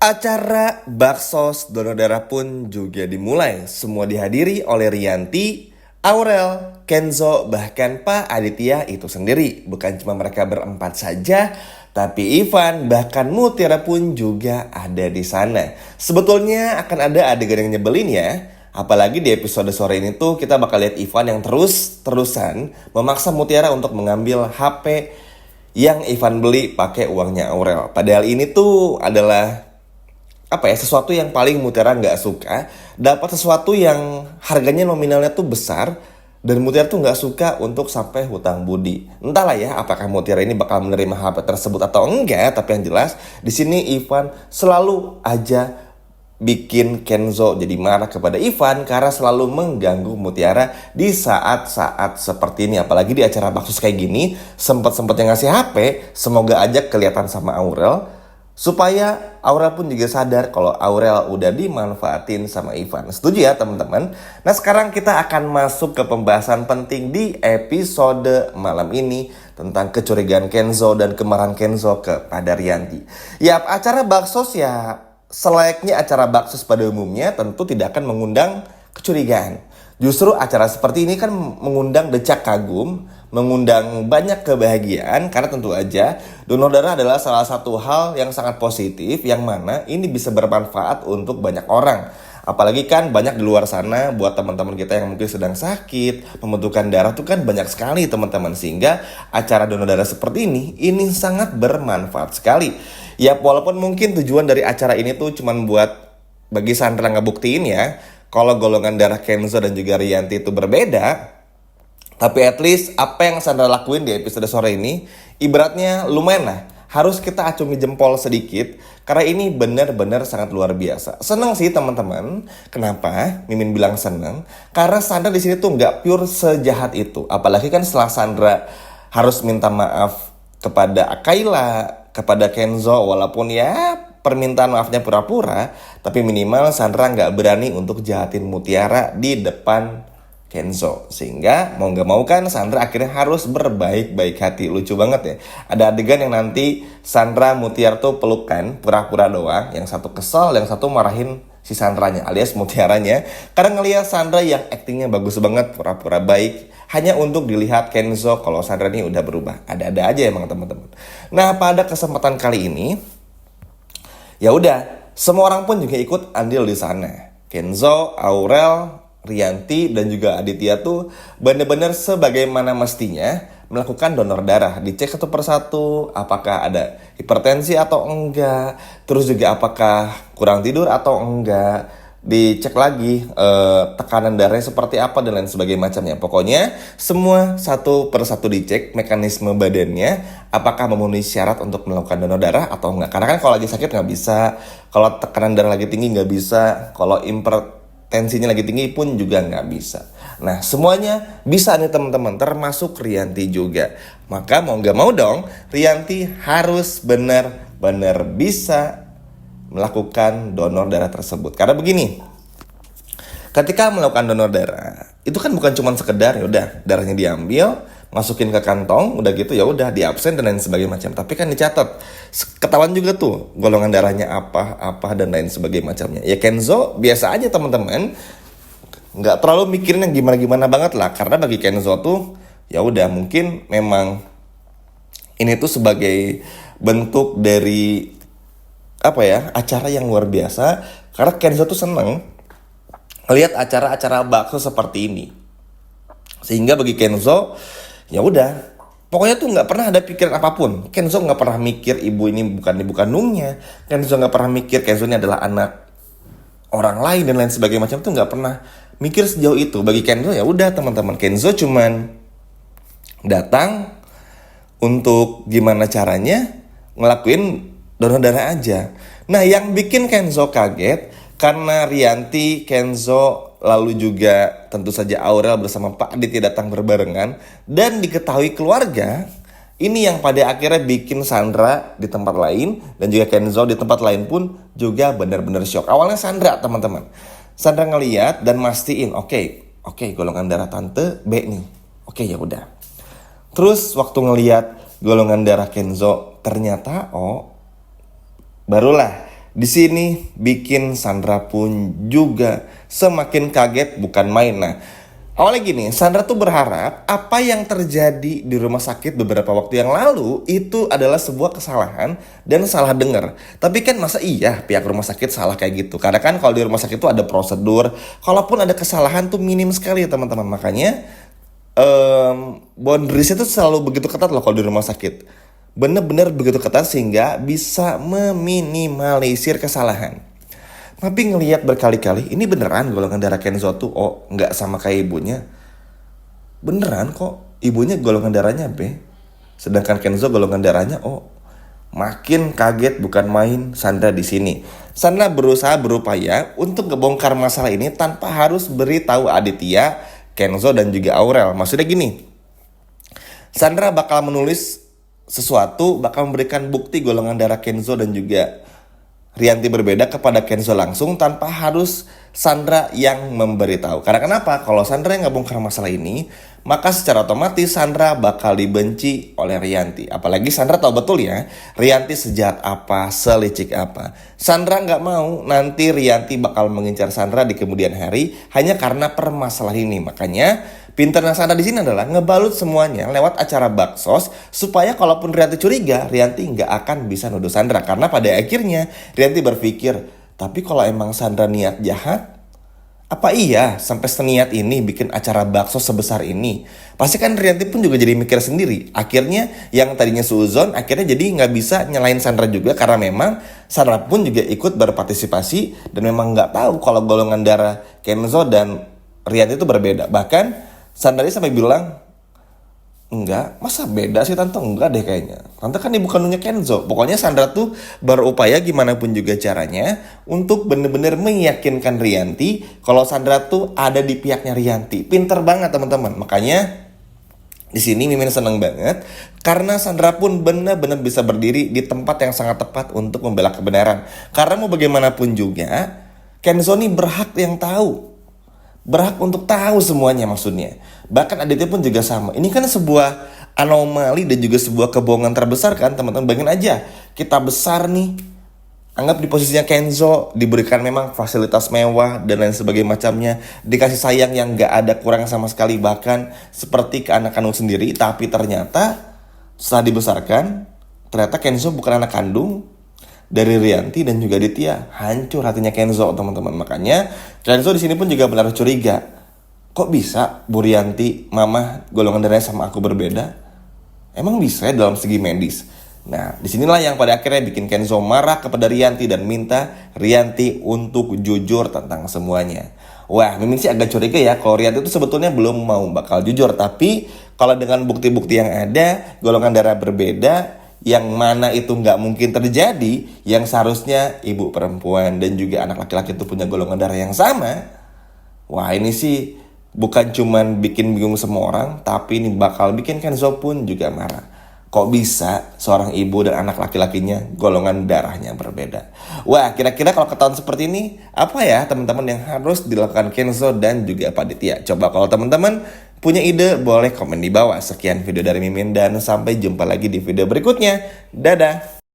Acara baksos donor darah pun juga dimulai. Semua dihadiri oleh Rianti, Aurel, Kenzo, bahkan Pak Aditya itu sendiri. Bukan cuma mereka berempat saja, tapi Ivan bahkan Mutiara pun juga ada di sana. Sebetulnya akan ada adegan yang nyebelin ya. Apalagi di episode sore ini tuh kita bakal lihat Ivan yang terus-terusan memaksa Mutiara untuk mengambil HP yang Ivan beli pakai uangnya Aurel. Padahal ini tuh adalah sesuatu yang paling Mutiara nggak suka, dapat sesuatu yang harganya nominalnya tuh besar, dan Mutiara tuh nggak suka untuk sampai hutang budi. Entahlah ya, apakah Mutiara ini bakal menerima HP tersebut atau enggak, tapi yang jelas di sini Ivan selalu aja bikin Kenzo jadi marah kepada Ivan karena selalu mengganggu Mutiara di saat-saat seperti ini. Apalagi di acara baksos kayak gini, sempet-sempetnya ngasih HP, semoga aja kelihatan sama Aurel, supaya Aurel pun juga sadar kalau Aurel udah dimanfaatin sama Ivan. Setuju ya teman-teman? Nah sekarang kita akan masuk ke pembahasan penting di episode malam ini tentang kecurigaan Kenzo dan kemarahan Kenzo kepada Rianti. Ya acara baksos ya selayaknya acara baksos pada umumnya tentu tidak akan mengundang kecurigaan. Justru acara seperti ini kan mengundang decak kagum, mengundang banyak kebahagiaan karena tentu aja donor darah adalah salah satu hal yang sangat positif yang mana ini bisa bermanfaat untuk banyak orang. Apalagi kan banyak di luar sana buat teman-teman kita yang mungkin sedang sakit, membutuhkan darah tuh kan banyak sekali teman-teman, sehingga acara donor darah seperti ini sangat bermanfaat sekali. Ya walaupun mungkin tujuan dari acara ini tuh cuman buat bagi Sandra ngebuktiin ya kalau golongan darah Kenzo dan juga Rianti itu berbeda. Tapi at least apa yang Sandra lakuin di episode sore ini ibaratnya lumayan lah. Harus kita acungi jempol sedikit karena ini benar-benar sangat luar biasa. Senang sih teman-teman. Kenapa Mimin bilang senang? Karena Sandra di sini tuh nggak pure sejahat itu. Apalagi kan setelah Sandra harus minta maaf kepada Akaila, kepada Kenzo, walaupun ya permintaan maafnya pura-pura, tapi minimal Sandra nggak berani untuk jahatin Mutiara di depan Kenzo. Sehingga mau nggak mau kan Sandra akhirnya harus berbaik-baik hati. Lucu banget ya. Ada adegan yang nanti Sandra Mutiara tuh pelukan pura-pura doang. Yang satu kesel, yang satu marahin si Sandranya alias Mutiaranya. Karena ngelihat Sandra yang aktingnya bagus banget, pura-pura baik, hanya untuk dilihat Kenzo kalau Sandra ini udah berubah. Ada-ada aja emang teman-teman. Nah pada kesempatan kali ini ya udah, semua orang pun juga ikut andil di sana. Kenzo, Aurel, Rianti dan juga Aditya tuh benar-benar sebagaimana mestinya melakukan donor darah. Dicek satu persatu apakah ada hipertensi atau enggak, terus juga apakah kurang tidur atau enggak, dicek lagi tekanan darahnya seperti apa dan lain sebagainya macamnya. Pokoknya semua satu persatu dicek mekanisme badannya apakah memenuhi syarat untuk melakukan donor darah atau enggak. Karena kan kalau lagi sakit nggak bisa, kalau tekanan darah lagi tinggi nggak bisa, kalau tensinya lagi tinggi pun juga nggak bisa. Nah semuanya bisa nih teman-teman, termasuk Rianti juga. Maka mau nggak mau dong Rianti harus benar-benar bisa melakukan donor darah tersebut. Karena begini, ketika melakukan donor darah itu kan bukan cuma sekedar ya udah darahnya diambil, masukin ke kantong, udah gitu ya udah diabsen dan lain sebagainya macam. Tapi kan dicatat, ketahuan juga tuh golongan darahnya apa dan lain sebagainya macamnya. Ya Kenzo biasa aja teman-teman, nggak terlalu mikirin yang gimana-gimana banget lah. Karena bagi Kenzo tuh ya udah mungkin memang ini tuh sebagai bentuk dari acara yang luar biasa. Karena Kenzo tuh seneng lihat acara-acara bakso seperti ini. Sehingga bagi Kenzo ya udah, pokoknya tuh nggak pernah ada pikiran apapun. Kenzo nggak pernah mikir ibu ini bukan ibu kandungnya. Kenzo nggak pernah mikir Kenzo ini adalah anak orang lain dan lain sebagainya macam, tuh nggak pernah mikir sejauh itu. Bagi Kenzo ya udah teman-teman, Kenzo cuman datang untuk gimana caranya ngelakuin donor darah aja. Nah yang bikin Kenzo kaget karena Rianti, Kenzo, lalu juga tentu saja Aurel bersama Pak Aditya datang berbarengan dan diketahui keluarga, ini yang pada akhirnya bikin Sandra di tempat lain dan juga Kenzo di tempat lain pun juga benar-benar shock. Awalnya Sandra teman-teman, Sandra ngeliat dan mastiin oke, golongan darah tante B nih. Oke ya udah. Terus waktu ngeliat golongan darah Kenzo ternyata barulah Di sini bikin Sandra pun juga semakin kaget bukan main. Nah, awalnya gini, Sandra tuh berharap apa yang terjadi di rumah sakit beberapa waktu yang lalu itu adalah sebuah kesalahan dan salah dengar. Tapi kan masa iya pihak rumah sakit salah kayak gitu? Karena kan kalau di rumah sakit tuh ada prosedur, kalaupun ada kesalahan tuh minim sekali ya teman-teman. Makanya boundariesnya tuh selalu begitu ketat loh kalau di rumah sakit. Bener-bener begitu ketat sehingga bisa meminimalisir kesalahan. Tapi ngelihat berkali-kali, ini beneran golongan darah Kenzo tuh nggak sama kayak ibunya. Beneran kok, ibunya golongan darahnya B. Sedangkan Kenzo golongan darahnya O. Makin kaget bukan main Sandra di sini. Sandra berusaha berupaya untuk ngebongkar masalah ini tanpa harus beritahu Aditya, Kenzo dan juga Aurel. Maksudnya gini, Sandra bakal menulis sesuatu, bakal memberikan bukti golongan darah Kenzo dan juga Rianti berbeda kepada Kenzo langsung tanpa harus Sandra yang memberitahu. Karena kenapa? Kalau Sandra yang nggak bongkar masalah ini, maka secara otomatis Sandra bakal dibenci oleh Rianti. Apalagi Sandra tahu betul ya, Rianti sejahat apa, selicik apa. Sandra nggak mau nanti Rianti bakal mengincar Sandra di kemudian hari hanya karena permasalahan ini. Makanya pinternya Sandra di sini adalah ngebalut semuanya lewat acara baksos supaya kalaupun Rianti curiga, Rianti nggak akan bisa nuduh Sandra. Karena pada akhirnya Rianti berpikir, tapi kalau emang Sandra niat jahat, apa iya sampai seniat ini bikin acara bakso sebesar ini? Pasti kan Rianti pun juga jadi mikir sendiri. Akhirnya yang tadinya suuzon akhirnya jadi nggak bisa nyalain Sandra juga karena memang Sandra pun juga ikut berpartisipasi dan memang nggak tahu kalau golongan darah Kenzo dan Rianti itu berbeda. Bahkan Sandra sampai bilang, enggak, masa beda sih tante? Enggak deh kayaknya. Tante kan ibu kandungnya Kenzo. Pokoknya Sandra tuh berupaya gimana pun juga caranya untuk bener-bener meyakinkan Rianti kalau Sandra tuh ada di pihaknya Rianti. Pinter banget teman-teman. Makanya di sini Mimin seneng banget karena Sandra pun benar-benar bisa berdiri di tempat yang sangat tepat untuk membela kebenaran. Karena mau bagaimanapun juga, Kenzo nih berhak yang tahu. Berhak untuk tahu semuanya maksudnya. Bahkan Aditya pun juga sama. Ini kan sebuah anomali dan juga sebuah kebohongan terbesar kan teman-teman. Bayangin aja, kita besar nih. Anggap di posisinya Kenzo, diberikan memang fasilitas mewah dan lain sebagainya macamnya. Dikasih sayang yang gak ada kurang sama sekali. Bahkan seperti ke anak kandung sendiri. Tapi ternyata setelah dibesarkan, ternyata Kenzo bukan anak kandung dari Rianti dan juga Aditya. Hancur hatinya Kenzo teman-teman. Makanya Kenzo di sini pun juga benar curiga. Kok bisa Bu Rianti, mama golongan darahnya sama aku berbeda? Emang bisa ya dalam segi medis? Nah disinilah yang pada akhirnya bikin Kenzo marah kepada Rianti dan minta Rianti untuk jujur tentang semuanya. Wah, Mimin sih agak curiga ya kalau Rianti itu sebetulnya belum mau bakal jujur. Tapi kalau dengan bukti-bukti yang ada, golongan darah berbeda, yang mana itu nggak mungkin terjadi, yang seharusnya ibu perempuan dan juga anak laki-laki itu punya golongan darah yang sama. Wah ini sih bukan cuman bikin bingung semua orang, tapi ini bakal bikin Kenzo pun juga marah. Kok bisa seorang ibu dan anak laki-lakinya golongan darahnya berbeda? Wah kira-kira kalau ketahuan seperti ini, apa ya teman-teman yang harus dilakukan Kenzo dan juga Pak Aditya? Coba kalau teman-teman punya ide boleh komen di bawah. Sekian video dari Mimin dan sampai jumpa lagi di video berikutnya. Dadah!